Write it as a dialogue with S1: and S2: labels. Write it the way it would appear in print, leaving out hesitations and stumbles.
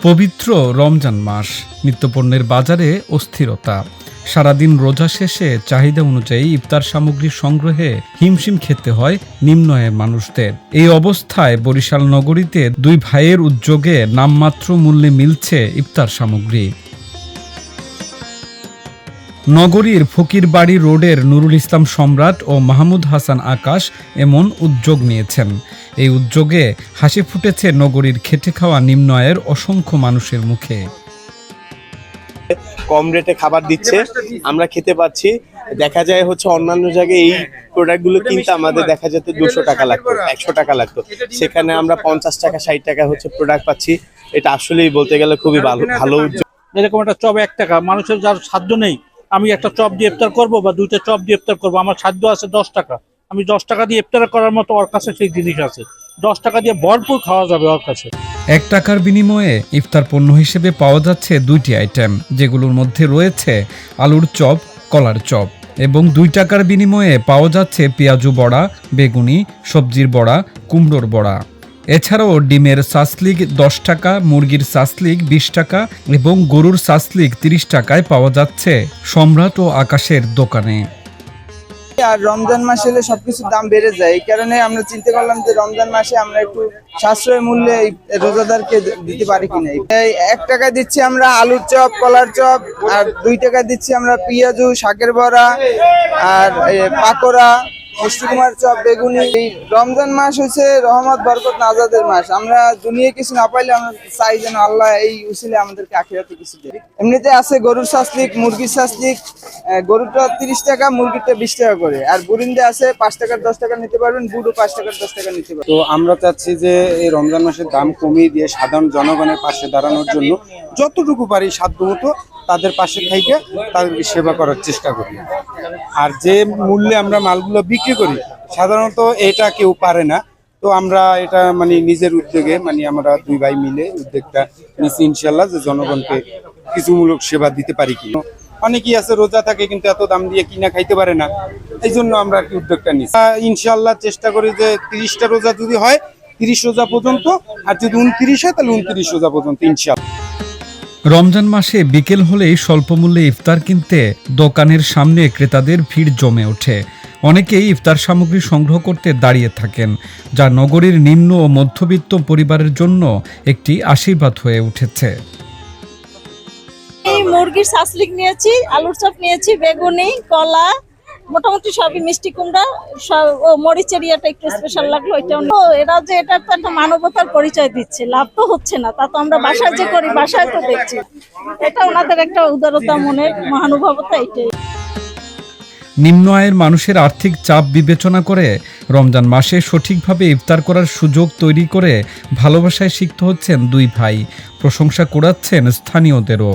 S1: পবিত্র রমজান মাস, নিত্যপণ্যের বাজারে অস্থিরতা। সারাদিন রোজা শেষে চাহিদা অনুযায়ী ইফতার সামগ্রী সংগ্রহে হিমশিম খেতে হয় নিম্ন আয়ের মানুষদের। এই অবস্থায় বরিশাল নগরীতে দুই ভাইয়ের উদ্যোগে নামমাত্র মূল্যে মিলছে ইফতার সামগ্রী। নগরীর ফকিরবাড়ি রোডের নুরুল ইসলাম সম্রাট ও মাহমুদ হাসান আকাশ এমন উদ্যোগ নিয়েছেন। এই উদ্যোগে হাসি ফুটেছে নগরীর খেটে খাওয়া নিম্ন আয়ের অসংখ্য মানুষের মুখে।
S2: কম রেটে খাবার দিচ্ছে, আমরা খেতে পাচ্ছি। দেখা যায় অন্যান্য জায়গায় এই প্রোডাক্টগুলো কিনতে আমাদের দেখা যেত 200 টাকা লাগতো, 100 টাকা লাগতো, সেখানে আমরা 50 টাকা 60 টাকা প্রোডাক্ট পাচ্ছি। এটা আসলেই বলতে গেলে খুবই ভালো উদ্যোগ।
S3: এরকম একটা চপ 1 টাকা, মানুষের যার সাধ্য নেই আমি একটা চপ দিয়ে ইফতার করবো বা 2টা চপ দিয়ে ইফতার করবো, আমার সাধ্য আছে 10 টাকা, আমি 10 টাকা দিয়ে ইফতার করার মতো ওর কাছে সেই জিনিস আছে, 10 টাকা দিয়ে ভরপুর খাওয়া যাবে ওর কাছে।
S1: 1 টাকার বিনিময়ে ইফতার পণ্য হিসেবে পাওয়া যাচ্ছে 2টি আইটেম, যেগুলোর মধ্যে রয়েছে আলুর চপ, কলার চপ, এবং 2 টাকার বিনিময়ে পাওয়া যাচ্ছে পেঁয়াজু বড়া, বেগুনি, সবজির বড়া, কুমড়োর বড়া। এছাড়াও ডিমের সাসলিক 10 টাকা, মুরগির সাসলিক 20 টাকা এবং গরুর সাসলিক 30 টাকায় পাওয়া যাচ্ছে সম্রাট ও আকাশের দোকানে।
S4: আর রমজান মাস এলে সবকিছুর দাম বেড়ে যায়, এই কারণে আমরা চিন্তা করলাম যে রমজান মাসে আমরা একটু সাশ্রয় মূল্যে রোজাদারকে দিতে পারি কিনা। এই 1 টাকা দিচ্ছি আমরা আলুর চপ, কলার চপ, আর 2 টাকা দিচ্ছি আমরা পেঁয়াজু, শাকের বড়া, আর পাকোড়া, মিষ্টি কুমার চপ, বেগুনি। এই রমজান মাস হচ্ছে রহমত, বরকত, নাজাতের মাস। আমরা দুনিয়া কিছু না পাইলে আমরা চাই যেন আল্লাহ এই উসিলে আমাদেরকে আখিরাতে কিছু দেয়। এমনিতে আছে গরুর সাসলিক, মুরগির সাসলিক, গরুটা 30 টাকা, মুরগিটা 20 টাকা করে, আর বুরিন্দে আছে 5 টাকার 10 টাকা নিতে পারবেন, বুড়ো 5 টাকার 10 টাকা নিতে পারবেন।
S5: তো আমরা চাচ্ছি যে এই রমজান মাসের দাম কমিয়ে দিয়ে সাধারণ জনগণের পাশে দাঁড়ানোর জন্য যতটুকু পারি সাধ্যমতো তাদের পাশে থেকে তাদেরকে সেবা করার চেষ্টা করি। আর যে মূল্যে আমরা মালগুলো বিক্রি করি সাধারণত এটা কেউ পারে না, তো আমরা এটা নিজের উদ্যোগে আমরা 2 ভাই মিলে উদ্যোগটা নিচ্ছি ইনশাল্লাহ, যে জনগণকে কিছুমূলক সেবা দিতে পারি কি। অনেকেই আছে রোজা থাকে কিন্তু এত দাম দিয়ে কিনা খাইতে পারে না, এই জন্য আমরা আর কি উদ্যোগটা নিচ্ছি। ইনশাল্লাহ চেষ্টা করি যে 30টা রোজা যদি হয় 30 রোজা পর্যন্ত, আর যদি 29 হয় তাহলে 29 রোজা পর্যন্ত ইনশাল্লাহ।
S1: রমজান মাসে বিকেল হলেই স্বল্প মূল্যে ইফতার কিনতে দোকানের সামনে ক্রেতাদের ভিড় জমে ওঠে। অনেকেই ইফতার সামগ্রী সংগ্রহ করতে দাঁড়িয়ে থাকেন, যা নগরীর নিম্ন ও মধ্যবিত্ত পরিবারের জন্য একটি আশীর্বাদ হয়ে উঠেছে।
S6: মুরগির সাসলিক নিয়েছি, আলুর চপ নিয়েছি, বেগুনি, কলা, মোটামুটি সবই, মিষ্টি কুমড়া, মরিচের ইয়েটা একটু স্পেশাল লাগলো। এরা যে এটা তো একটা মানবতার পরিচয় দিচ্ছে, লাভ তো হচ্ছে না, তা তো আমরা বাসায় যে করি বাসায় তো দেখছি, এটা ওনাদের একটা উদারতা, মনের মহানুভবতা। এটাই
S1: নিম্ন আয়ের মানুষের আর্থিক চাপ বিবেচনা করে রমজান মাসে সঠিকভাবে ইফতার করার সুযোগ তৈরি করে ভালোবাসায় সিক্ত হচ্ছেন 2 ভাই। প্রশংসা কুড়াচ্ছেন স্থানীয়দেরও।